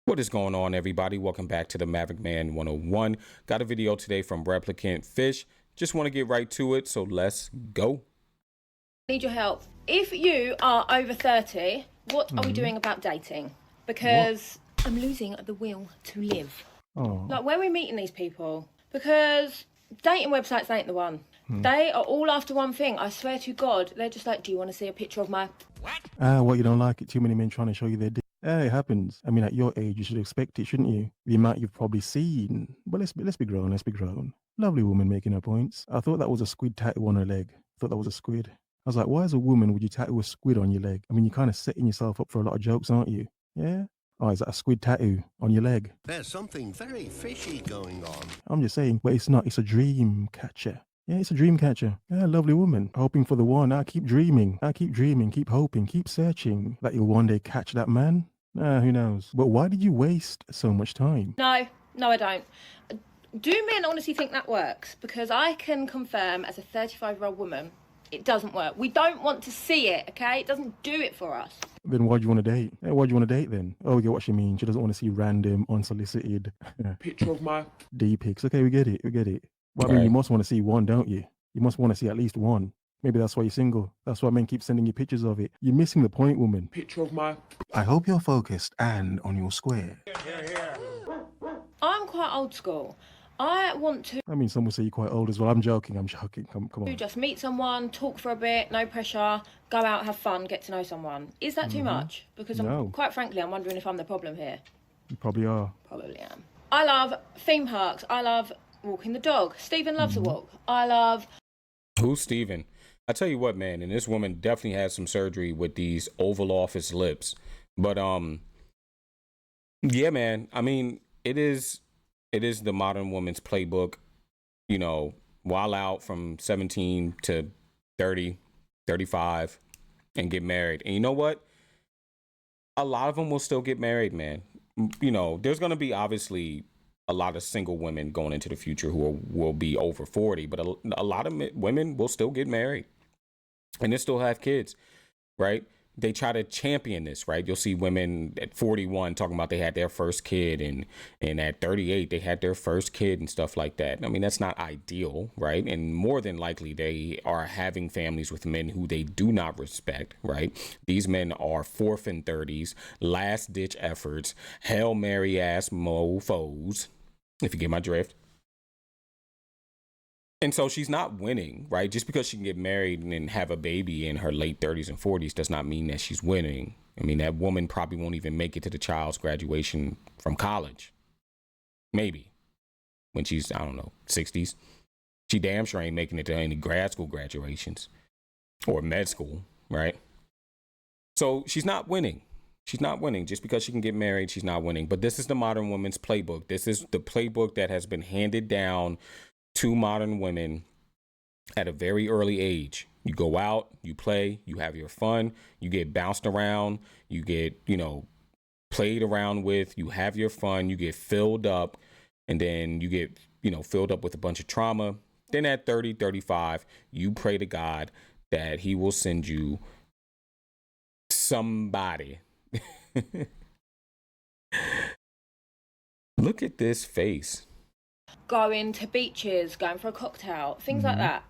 What is going on, everybody? Welcome back to the Maverick Man 101. Got a video today from Replicant Fish. Just want to get right to it, so let's go. Need your help. If you are over 30, what are we doing about dating? Because I'm losing the will to live. Oh. Like, where are we meeting these people? Because dating websites ain't the one. They are all after one thing. I swear to God, they're just like, do you want to see a picture of my... What, you don't like it? Too many men trying to show you their dick. It happens. I mean, at your age, you should expect it, shouldn't you? The amount you've probably seen. But let's be grown, let's be grown. Lovely woman making her points. I thought that was a squid tattoo on her leg. I thought that was a squid. I was like, why as a woman would you tattoo a squid on your leg? I mean, you're kind of setting yourself up for a lot of jokes, aren't you? Yeah? Oh, is that a squid tattoo on your leg? There's something very fishy going on. I'm just saying, but it's not. It's a dream catcher. Yeah, it's a dream catcher. Yeah, lovely woman. Hoping for the one. I keep dreaming. Keep hoping, keep searching that you'll one day catch that man. Who knows? But why did you waste so much time? No, I don't. Do men honestly think that works? Because I can confirm as a 35-year-old woman, it doesn't work. We don't want to see it, okay? It doesn't do it for us. Then why do you want to date? Why do you want to date then? Oh, we get what she means. She doesn't want to see random, unsolicited picture of my D-pics. Okay, we get it. Well, I mean, you must want to see one, don't you? You must want to see at least one. Maybe that's why you're single. That's why men keep sending you pictures of it. You're missing the point, woman. picture of my I hope you're focused and on your square. I'm quite old school. I want to I mean, some would say you're quite old as well. I'm joking. Come on. just meet someone, talk for a bit, no pressure, go out, have fun, get to know someone. Is that too much? Because No. quite frankly, I'm wondering if I'm the problem here. You probably are. Probably am. I love theme parks. I love walking the dog. Stephen loves a walk. I love... Who's Steven? I tell you what, man, and this woman definitely has some surgery with these Oval Office lips. But yeah, man. I mean, it is the modern woman's playbook. You know, while out from 17 to 30, 35 and get married. And you know what? A lot of them will still get married, man. You know, there's going to be obviously a lot of single women going into the future who will be over 40, but a lot of women will still get married and they still have kids, right? They try to champion this, right? You'll see women at 41 talking about they had their first kid, and at 38 they had their first kid and stuff like that. I mean, that's not ideal, right? And more than likely they are having families with men who they do not respect, right? These men are fourth and 30s, last ditch efforts, Hail Mary ass mofos, if you get my drift. And so she's not winning, right? Just because she can get married and have a baby in her late 30s and 40s does not mean that she's winning. I mean, that woman probably won't even make it to the child's graduation from college. Maybe. When she's, I don't know, 60s. She damn sure ain't making it to any grad school graduations or med school, right? So she's not winning. She's not winning. Just because she can get married, she's not winning. But this is the modern woman's playbook. This is the playbook that has been handed down to modern women at a very early age. You go out, you play, you have your fun, you get bounced around, you get, played around with, you have your fun, you get filled up, and then you get, filled up with a bunch of trauma. Then at 30, 35, you pray to God that he will send you somebody. Look at this face. Going to beaches, going for a cocktail, things like that,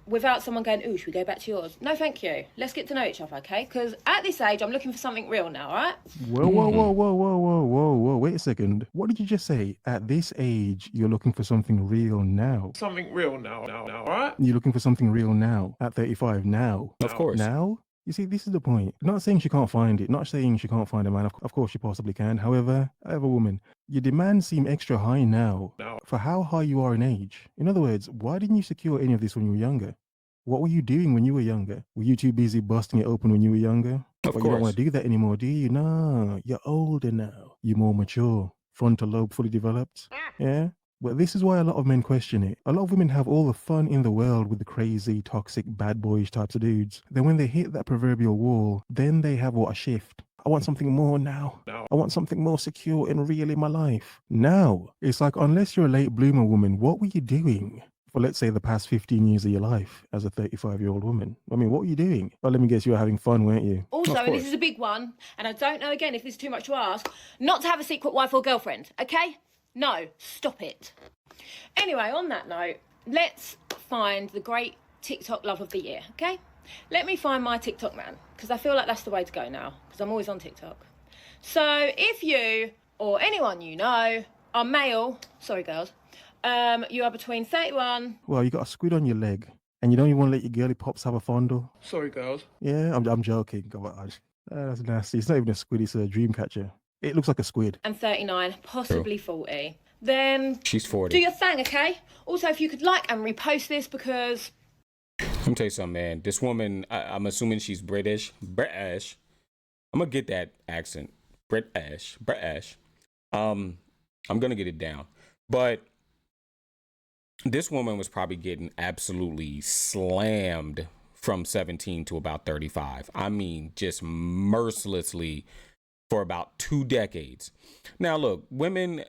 without someone going, ooh, should we go back to yours? No, thank you. Let's get to know each other, okay? Because at this age, I'm looking for something real now, all right? Whoa. Wait a second. What did you just say? At this age, you're looking for something real now. something real now, alright? You're looking for something real now. At 35 now. Of course. Now? You see, this is the point. Not saying she can't find it. Not saying she can't find a man. Of course she possibly can. However, woman, your demands seem extra high now for how high you are in age. In other words, why didn't you secure any of this when you were younger? What were you doing when you were younger? Were you too busy busting it open when you were younger? Of But you course. don't want to do that anymore, do you? No, you're older now. You're more mature. Frontal lobe fully developed. Yeah? But this is why a lot of men question it. A lot of women have all the fun in the world with the crazy, toxic, bad boyish types of dudes. Then when they hit that proverbial wall, then they have a shift. I want something more now. I want something more secure and real in my life. Now, it's like unless you're a late bloomer woman, what were you doing for, let's say, the past 15 years of your life as a 35-year-old woman. I mean, what were you doing? Well, let me guess, you were having fun, weren't you? Also, Of and this course. is a big one, and I don't know again if this is too much to ask, not to have a secret wife or girlfriend, okay? No, stop it. Anyway, on that note, let's find the great TikTok love of the year, okay? Let me find my TikTok man, because I feel like that's the way to go now, because I'm always on TikTok. So if you, or anyone you know, are male, sorry girls, you are between 31. Well, you got a squid on your leg, and you don't even want to let your girly pops have a fondle. Sorry, girls. Yeah, I'm joking. Come on. That's nasty. It's not even a squid, it's a dream catcher. It looks like a squid. And 39, possibly 40. Then She's 40. do your thing, okay? Also, if you could like and repost this, because Let me tell you something, man. This woman, I'm assuming she's British. British. I'm gonna get that accent. British. I'm gonna get it down. But this woman was probably getting absolutely slammed from 17 to about 35. I mean, just mercilessly for about 2 decades. Now, look, women,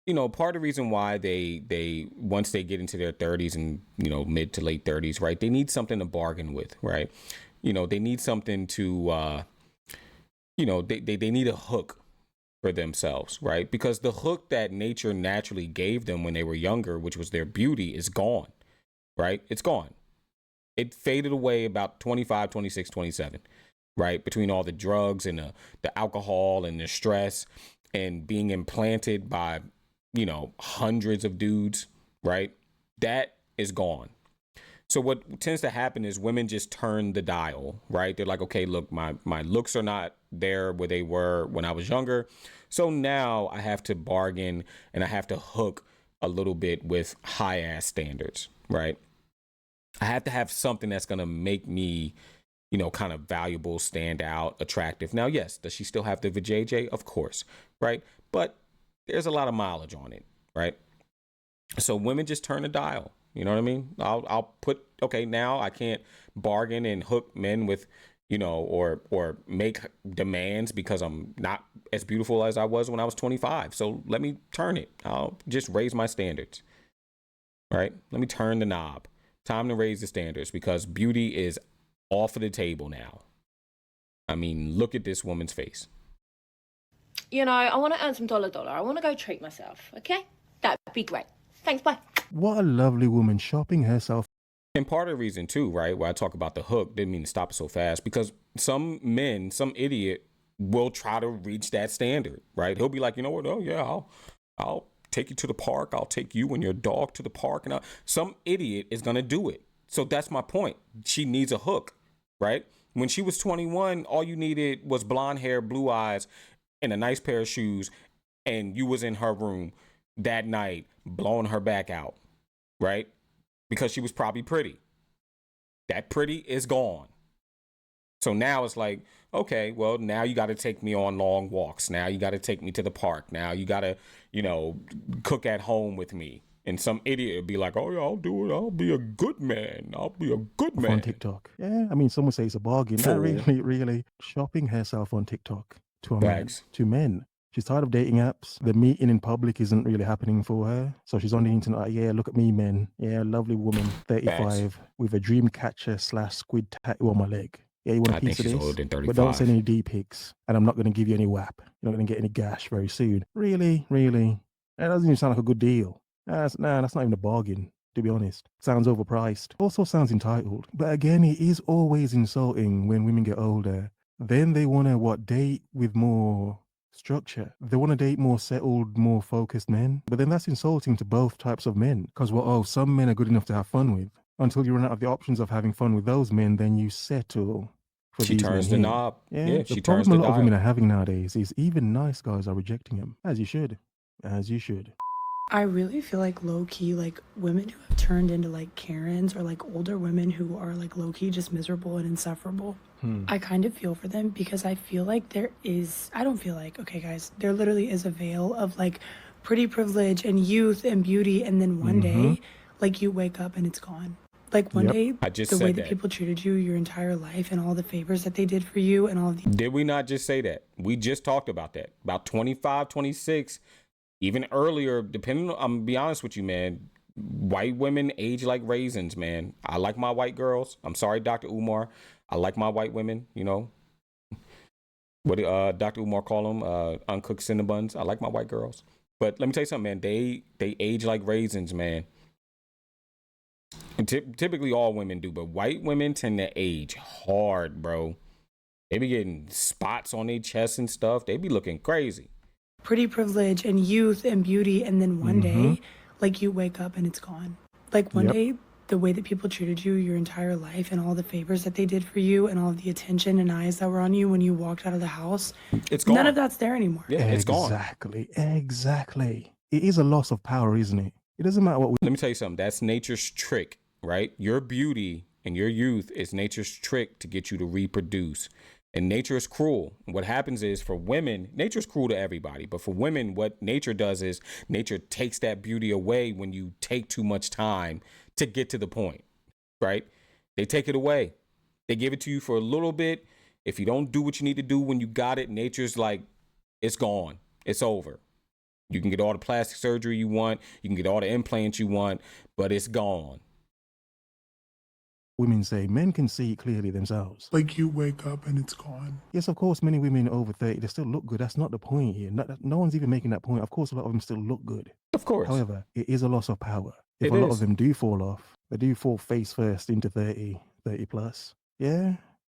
part of the reason why they once they get into their 30s and, mid to late 30s, right, they need something to bargain with, right? They need something to, they need a hook for themselves, right? Because the hook that nature naturally gave them when they were younger, which was their beauty, is gone, right? It's gone. It faded away about 25, 26, 27, right? Between all the drugs and the alcohol and the stress and being implanted by, hundreds of dudes, right? That is gone. So what tends to happen is women just turn the dial, right? They're like, okay, look, my looks are not there where they were when I was younger. So now I have to bargain and I have to hook a little bit with high ass standards, right? I have to have something that's going to make me, kind of valuable, stand out, attractive. Now, yes, does she still have the vajayjay? Of course, right? But there's a lot of mileage on it, right? So women just turn the dial. You know what I mean? I'll put, okay, now I can't bargain and hook men with, or make demands because I'm not as beautiful as I was when I was 25. So let me turn it. I'll just raise my standards, right? Let me turn the knob. Time to raise the standards because beauty is off of the table now. I mean, look at this woman's face. I want to earn some dollar. I want to go treat myself, okay? That'd be great. Thanks, bye. What a lovely woman shopping herself. And part of the reason too, right, where I talk about the hook, didn't mean to stop it so fast, because some men, some idiot will try to reach that standard, right? He'll be like, you know what? Oh yeah, I'll take you to the park. I'll take you and your dog to the park. And some idiot is going to do it. So that's my point. She needs a hook, right? When she was 21, all you needed was blonde hair, blue eyes, and a nice pair of shoes. And you was in her room that night blowing her back out, right? Because she was probably pretty. That pretty is gone. So now it's like, okay, well, now you got to take me on long walks. Now you got to take me to the park. Now you got to, cook at home with me. And some idiot would be like, oh, yeah, I'll do it. I'll be a good man. I'll be a good man. On TikTok. Yeah, I mean, some would say it's a bargain. Not really shopping herself on TikTok to a man, to men. She's tired of dating apps. The meeting in public isn't really happening for her. So she's on the internet like, yeah, look at me, men. Yeah, lovely woman, 35, with a dream catcher / squid tattoo on my leg. Yeah, you want a piece of this? Older than 35. But don't send any D pics. And I'm not going to give you any WAP. You're not going to get any gash very soon. Really? That doesn't even sound like a good deal. That's not even a bargain, to be honest. Sounds overpriced. Also sounds entitled. But again, it is always insulting when women get older. Then they want to, date with more structure. They want to date more settled, more focused men. But then that's insulting to both types of men. Because, some men are good enough to have fun with. Until you run out of the options of having fun with those men, then you settle for she these turns men the here. knob. Yeah, She the turns problem the a lot of dial. women are having nowadays is even nice guys are rejecting them. As you should. I really feel like low-key, women who have turned into, Karens or, older women who are, low-key just miserable and insufferable. I kind of feel for them because I feel like okay, guys, there literally is a veil of, pretty privilege and youth and beauty, and then one day, you wake up and it's gone. One day, the way that people treated you your entire life and all the favors that they did for you and all of the... Did we not just say that? We just talked about that. About 25, 26... Even earlier, depending on, I'm gonna be honest with you, man, White women age like raisins, man. I like my white girls. I'm sorry, Dr. Umar. I like my white women, you know. What Dr. Umar call them? Uncooked Cinnabons. I like my white girls. But let me tell you something, man. They age like raisins, man. And typically all women do, but white women tend to age hard, bro. They be getting spots on their chest and stuff. They be looking crazy. Pretty privilege and youth and beauty, and then one day, like, you wake up and it's gone. Like, one day, the way that people treated you your entire life and all the favors that they did for you and all of the attention and eyes that were on you when you walked out of the house, it's gone. None of that's there anymore. Yeah, it's gone. Exactly. It is a loss of power, isn't it? It doesn't matter what we... Let me tell you something. That's nature's trick, right? Your beauty and your youth is nature's trick to get you to reproduce. And nature is cruel. What happens is, for women, nature's cruel to everybody. But for women, what nature does is nature takes that beauty away when you take too much time to get to the point, right? They take it away. They give it to you for a little bit. If you don't do what you need to do when you got it, nature's like, it's gone. It's over. You can get all the plastic surgery you want. You can get all the implants you want, but it's gone. Women say men can see it clearly themselves. Like, you wake up and it's gone. Yes, of course, many women over 30, they still look good. That's not the point here. No one's even making that point. Of course, a lot of them still look good. Of course. However, it is a loss of power. If It a lot is. of them do fall off, they do fall face first into 30 plus. Yeah,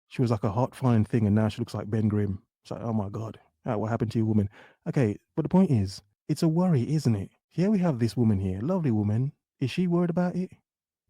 she was like a hot, fine thing, and now she looks like Ben Grimm. It's like, oh my God, what happened to you, woman? Okay, but the point is, it's a worry, isn't it? Here we have this woman here, lovely woman. Is she worried about it?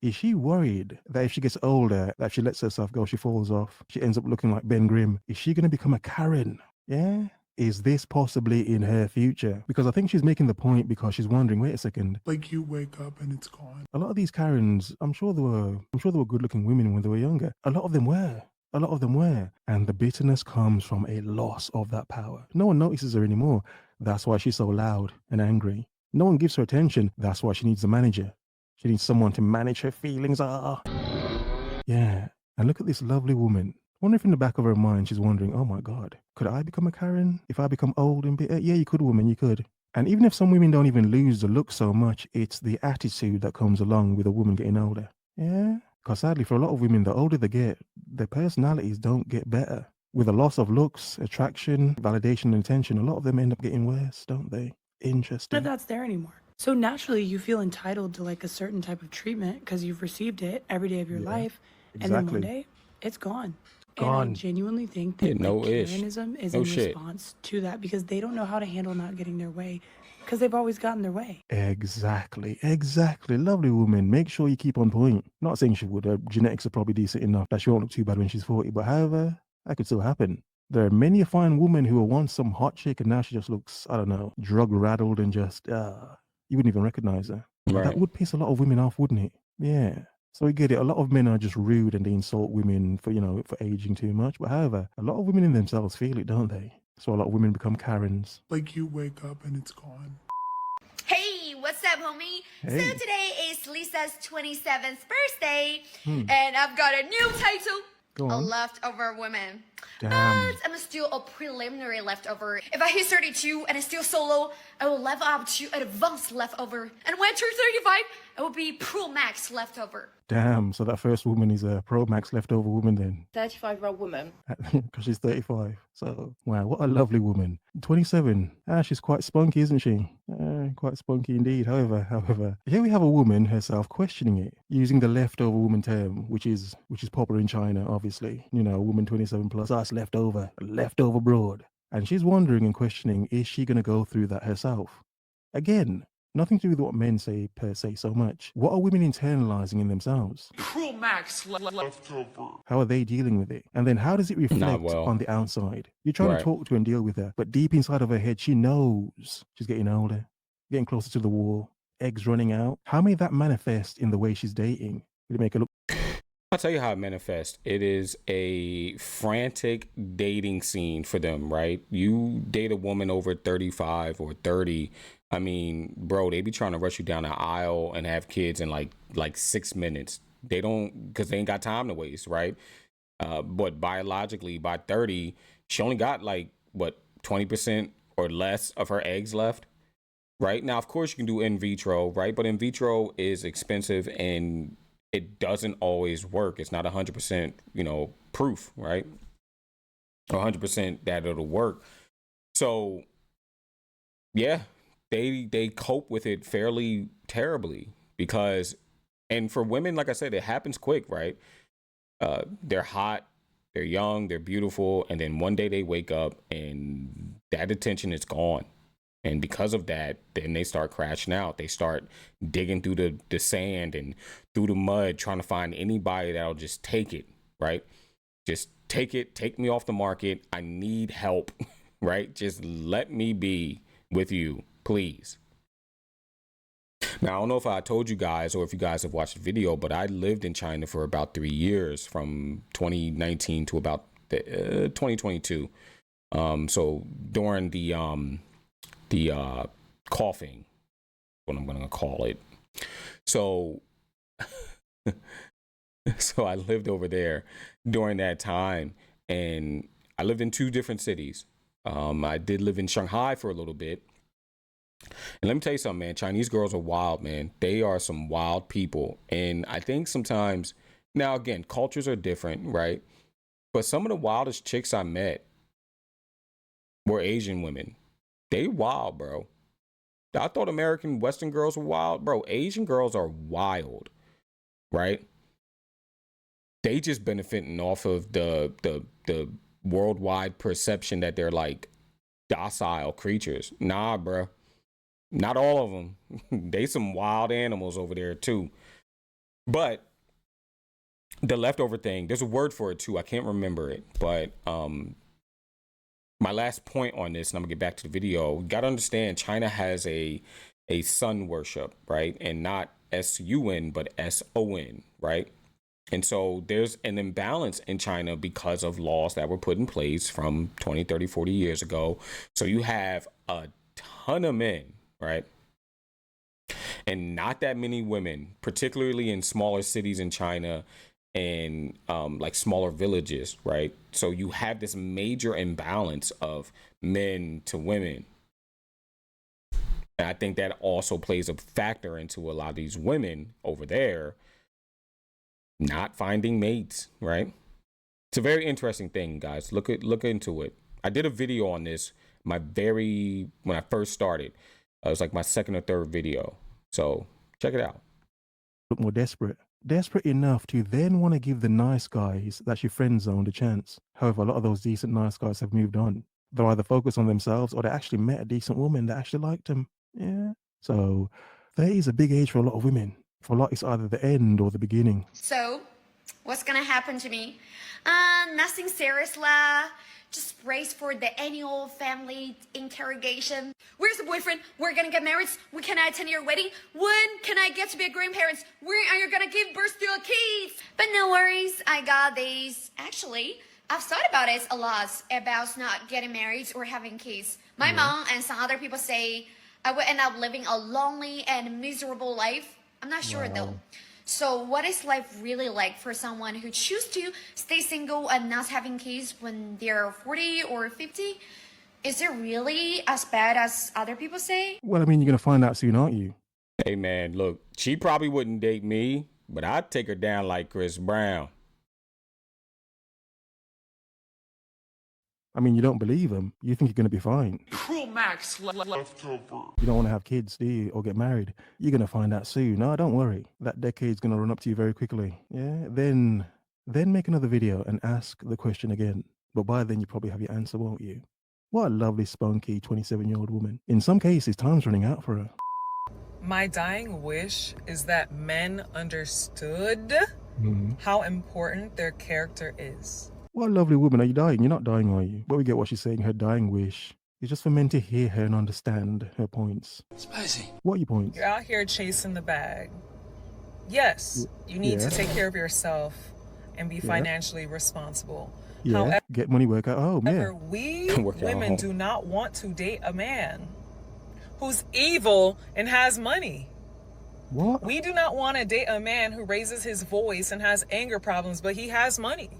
Is she worried that if she gets older, that if she lets herself go, she falls off, she ends up looking like Ben Grimm? Is she going to become a Karen? Yeah? Is this possibly in her future? Because I think she's making the point because she's wondering, wait a second. Like, you wake up and it's gone. A lot of these Karens, I'm sure they were good-looking women when they were younger. A lot of them were. And the bitterness comes from a loss of that power. No one notices her anymore. That's why she's so loud and angry. No one gives her attention. That's why she needs a manager. She needs someone to manage her feelings. Yeah. And look at this lovely woman. I wonder if in the back of her mind she's wondering, oh my God, could I become a Karen if I become old and bitter? Yeah, you could, woman, you could. And even if some women don't even lose the look so much, it's the attitude that comes along with a woman getting older. Yeah. Because sadly, for a lot of women, the older they get, their personalities don't get better. With a loss of looks, attraction, validation, and attention, a lot of them end up getting worse, don't they? Interesting. None of that's there anymore. So naturally, you feel entitled to like a certain type of treatment because you've received it every day of your life. And then one day, it's gone. And I genuinely think that Karenism is in response to that because they don't know how to handle not getting their way because they've always gotten their way. Exactly. Lovely woman. Make sure you keep on point. Not saying she would. Her genetics are probably decent enough that she won't look too bad when she's 40. But however, that could still happen. There are many a fine woman who were once some hot chick and now she just looks, I don't know, drug-raddled and just, you wouldn't even recognize her. Right. That would piss a lot of women off, wouldn't it? Yeah. So we get it. A lot of men are just rude and they insult women for aging too much. But however, a lot of women in themselves feel it, don't they? So a lot of women become Karens. Like, you wake up and it's gone. Hey, what's up, homie? Hey. So today is Lisa's 27th birthday, and I've got a new title. Go A on. leftover woman. Damn. But I'm still a preliminary leftover. If I hit 32 and I still solo, I will level up to advanced leftover. And when I turn 35, I will be pro max leftover. Damn. So that first woman is a Pro Max leftover woman then. 35-year-old woman. Because she's 35. So, wow, what a lovely woman. 27. She's quite spunky, isn't she? Quite spunky indeed. However, here we have a woman herself questioning it, using the leftover woman term, which is popular in China, obviously. You know, woman 27 plus, us leftover broad. And she's wondering and questioning, is she going to go through that herself? Again, nothing to do with what men say per se so much. What are women internalizing in themselves? Pro Max leftover. How are they dealing with it? And then how does it reflect well. on the outside? You're trying Right. to talk to her and deal with her, but deep inside of her head, she knows she's getting older, getting closer to the wall, eggs running out. How may that manifest in the way she's dating? Will it make her look... I'll tell you how it manifests. It is a frantic dating scene for them, right? You date a woman over 35 or 30. I mean, bro, they be trying to rush you down the aisle and have kids in like 6 minutes. They don't, because they ain't got time to waste, right? But biologically, by 30, she only got 20% or less of her eggs left. right? Now, of course, you can do in vitro, right? But in vitro is expensive and it doesn't always work. It's not 100%, proof, right? 100% that it'll work. So, yeah, they cope with it fairly terribly because, and for women, like I said, it happens quick, right? They're hot, they're young, they're beautiful, and then one day they wake up and that attention is gone. And because of that, then they start crashing out. They start digging through the sand and through the mud, trying to find anybody that'll just take it, right? Just take it, take me off the market. I need help, right? Just let me be with you, please. Now, I don't know if I told you guys or if you guys have watched the video, but I lived in China for about 3 years, from 2019 to about 2022. So during the coughing, what I'm going to call it. So, so I lived over there during that time, and I lived in 2 different cities. I did live in Shanghai for a little bit. And let me tell you something, man. Chinese girls are wild, man. They are some wild people. And I think sometimes, now again, cultures are different, right? But some of the wildest chicks I met were Asian women. They wild, bro. I thought American Western girls were wild, bro. Asian girls are wild, right? They just benefiting off of the worldwide perception that they're like docile creatures. Nah, bro. Not all of them. They some wild animals over there too. But the leftover thing, there's a word for it too. I can't remember it. But my last point on this, and I'm gonna get back to the video. We gotta understand China has a sun worship, right? And not S-U-N, but S-O-N, right? And so there's an imbalance in China because of laws that were put in place from 20, 30, 40 years ago. So you have a ton of men, right? And not that many women, particularly in smaller cities in China and like smaller villages, right? So you have this major imbalance of men to women. And I think that also plays a factor into a lot of these women over there not finding mates, right? It's a very interesting thing, guys. Look into it. I did a video on this when I first started. It was like my second or third video. So check it out. Look more desperate. Desperate enough to then want to give the nice guys that she friend zoned a chance. However, a lot of those decent nice guys have moved on. They're either focused on themselves or they actually met a decent woman that actually liked them. Yeah. So 30 is a big age for a lot of women. For a lot, it's either the end or the beginning. So, what's gonna happen to me? Nothing serious lah. Just race for the annual family interrogation. Where's the boyfriend? We're gonna get married. When can I attend your wedding? When can I get to be a grandparent? When are you gonna give birth to a kid? But no worries, I got these. Actually, I've thought about it a lot, about not getting married or having kids. My mom and some other people say I would end up living a lonely and miserable life. I'm not sure though. So what is life really like for someone who chooses to stay single and not having kids when they're 40 or 50? Is it really as bad as other people say? Well, I mean, you're going to find out soon, aren't you? Hey, man, look, she probably wouldn't date me, but I'd take her down like Chris Brown. I mean, you don't believe him. You think you're going to be fine. Cruel Max leftover. You don't want to have kids, do you? Or get married. You're going to find out soon. No, don't worry. That decade's going to run up to you very quickly. Yeah? Then make another video and ask the question again. But by then, you probably have your answer, won't you? What a lovely, spunky 27-year-old woman. In some cases, time's running out for her. My dying wish is that men understood how important their character is. What a lovely woman. Are you dying? You're not dying, are you? But we get what she's saying. Her dying wish is just for men to hear her and understand her points. Spicy. What are your points? You're out here chasing the bag. Yes, you need to take care of yourself and be financially responsible. Yeah, However, get money, work at home. Yeah. we women do not want to date a man who's evil and has money. What? We do not want to date a man who raises his voice and has anger problems, but he has money.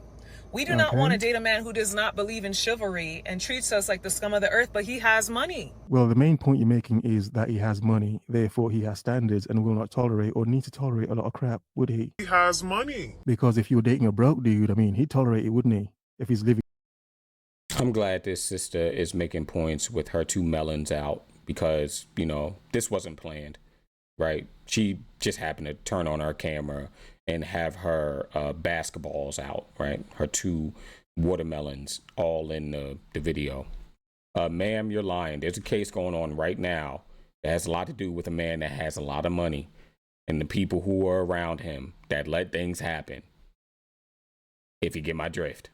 We do not want to date a man who does not believe in chivalry and treats us like the scum of the earth, but he has money. Well, the main point you're making is that he has money, therefore he has standards and will not tolerate or need to tolerate a lot of crap, would he? He has money. Because if you were dating a broke dude, I mean, he'd tolerate it, wouldn't he? If he's living. I'm glad this sister is making points with her two melons out because, you know, this wasn't planned, right? She just happened to turn on her camera and have her basketballs out, right? Her two watermelons all in the video. Ma'am, you're lying. There's a case going on right now that has a lot to do with a man that has a lot of money and the people who are around him that let things happen. If you get my drift.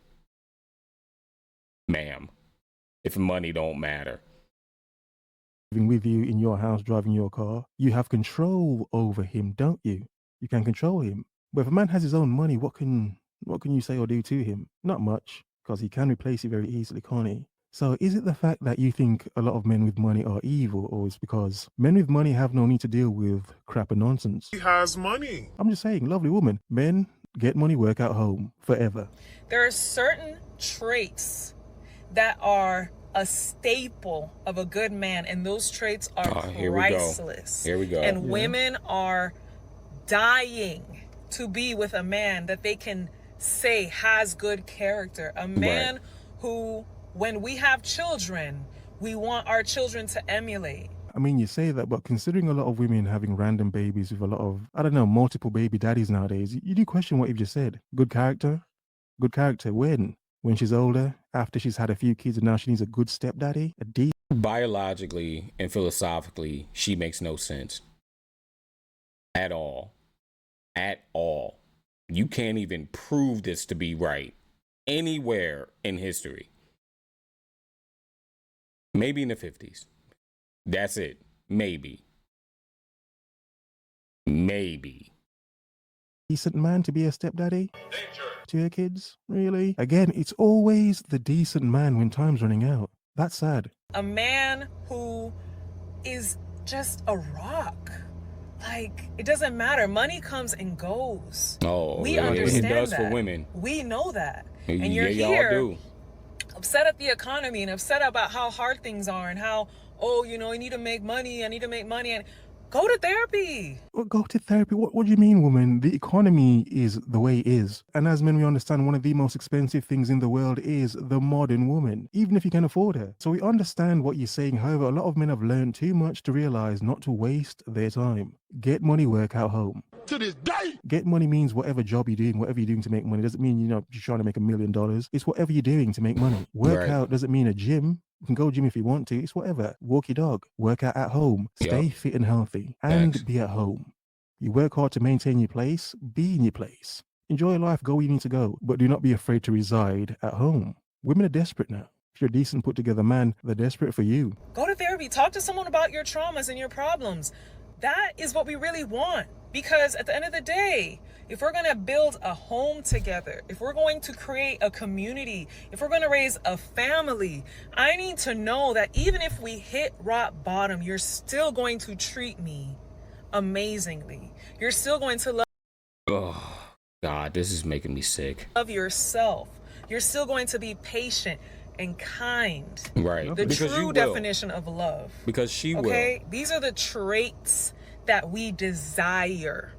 Ma'am, if money don't matter. With you in your house, driving your car, you have control over him, don't you? You can control him. But if a man has his own money, what can you say or do to him? Not much, because he can replace you very easily, can't he? So is it the fact that you think a lot of men with money are evil, or is it because men with money have no need to deal with crap and nonsense? He has money. I'm just saying, lovely woman, men get money, work at home, forever. There are certain traits that are a staple of a good man, and those traits are priceless. Here we go. And women are dying to be with a man that they can say has good character. A man who, when we have children, we want our children to emulate. I mean, you say that, but considering a lot of women having random babies with a lot of, I don't know, multiple baby daddies nowadays, you do question what you've just said. Good character? Good character when? When she's older, after she's had a few kids and now she needs a good stepdaddy? Biologically and philosophically, she makes no sense. At all. At all. You can't even prove this to be right anywhere in history. Maybe in the 50s. That's it. Maybe. Maybe. Decent man to be a stepdaddy? To your kids? Really? Again, it's always the decent man when time's running out. That's sad. A man who is just a rock. Like, it doesn't matter. Money comes and goes. Oh, we understand it does that. for women. We know that. And you're y'all here do. upset at the economy and upset about how hard things are and how, oh, you know, I need to make money. And go to therapy. Well, go to therapy? What do you mean, woman? The economy is the way it is. And as men, we understand one of the most expensive things in the world is the modern woman, even if you can afford her. So we understand what you're saying. However, a lot of men have learned too much to realize not to waste their time. Get money, work out home. To this day. Get money means whatever job you're doing, whatever you're doing to make money. Doesn't mean, you're trying to make $1 million. It's whatever you're doing to make money. Work out doesn't mean a gym. You can go gym if you want to. It's whatever. Walk your dog. Work out at home. Stay fit and healthy. And be at home. You work hard to maintain your place. Be in your place. Enjoy life. Go where you need to go. But do not be afraid to reside at home. Women are desperate now. If you're a decent, put together man, they're desperate for you. Go to therapy. Talk to someone about your traumas and your problems. That is what we really want. Because at the end of the day, if we're going to build a home together, if we're going to create a community, if we're going to raise a family, I need to know that even if we hit rock bottom, you're still going to treat me amazingly. You're still going to love. Oh, God, this is making me sick. Love yourself. You're still going to be patient and kind. Right. The true definition of love. Because she will. Okay? These are the traits that we desire.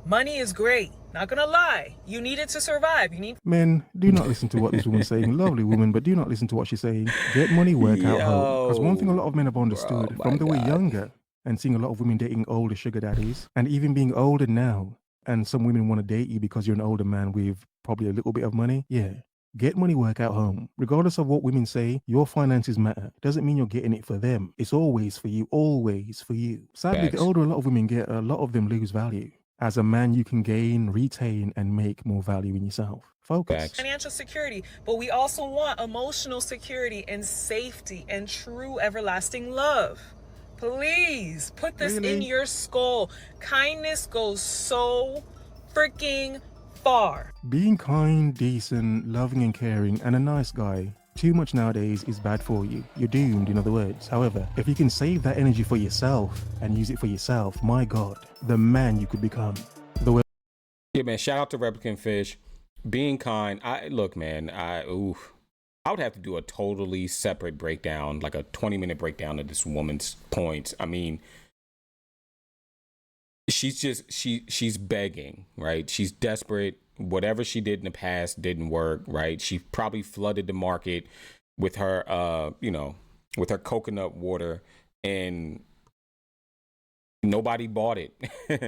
Money is great. Not gonna lie. You need it to survive. Men, do not listen to what this woman's saying. Lovely woman, but do not listen to what she's saying. Get money, work out home. Because one thing a lot of men have understood from the way younger and seeing a lot of women dating older sugar daddies and even being older now, and some women want to date you because you're an older man with probably a little bit of money. Yeah. Get money, work out home. Regardless of what women say, your finances matter. Doesn't mean you're getting it for them. It's always for you, always for you. Sadly, the older a lot of women get, a lot of them lose value. As a man, you can gain, retain, and make more value in yourself. Focus. Financial security, but we also want emotional security and safety and true everlasting love. Please put this in your skull. Kindness goes so freaking far. Being kind, decent, loving and caring, and a nice guy, too much nowadays is bad for you. You're doomed, in other words. However, if you can save that energy for yourself and use it for yourself, my God, the man you could become. Yeah, man, shout out to Replicant Fish. being kind. Look, man. I would have to do a totally separate breakdown, like a 20-minute breakdown of this woman's points. I mean, she's begging, right? She's desperate. Whatever she did in the past didn't work, right? She probably flooded the market with her, with her coconut water, and nobody bought it,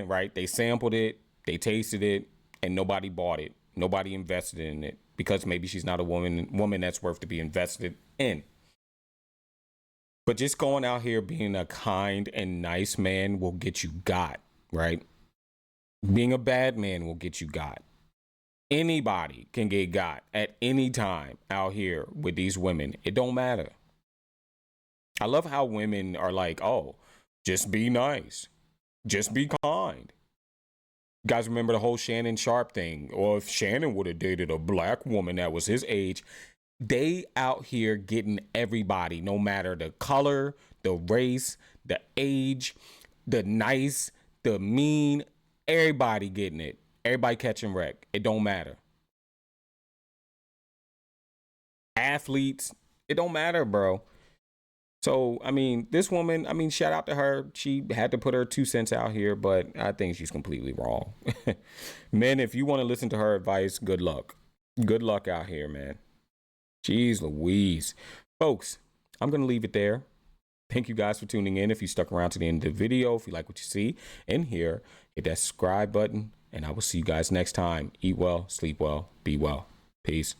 right? They sampled it, they tasted it, and nobody bought it. Nobody invested in it because maybe she's not a woman that's worth to be invested in. But just going out here being a kind and nice man will get you got, right? Being a bad man will get you got. Anybody can get got at any time out here with these women. It don't matter. I love how women are like, oh, just be nice. Just be kind. You guys remember the whole Shannon Sharp thing? Or if Shannon would have dated a black woman that was his age. They out here getting everybody, no matter the color, the race, the age, the nice, the mean, everybody getting it. Everybody catching wreck. It don't matter. Athletes, it don't matter, bro. So, I mean, this woman, I mean, shout out to her. She had to put her 2 cents out here, but I think she's completely wrong. Men, if you want to listen to her advice, good luck. Good luck out here, man. Jeez Louise. Folks, I'm going to leave it there. Thank you guys for tuning in. If you stuck around to the end of the video, if you like what you see and hear, hit that subscribe button, and I will see you guys next time. Eat well, sleep well, be well. Peace.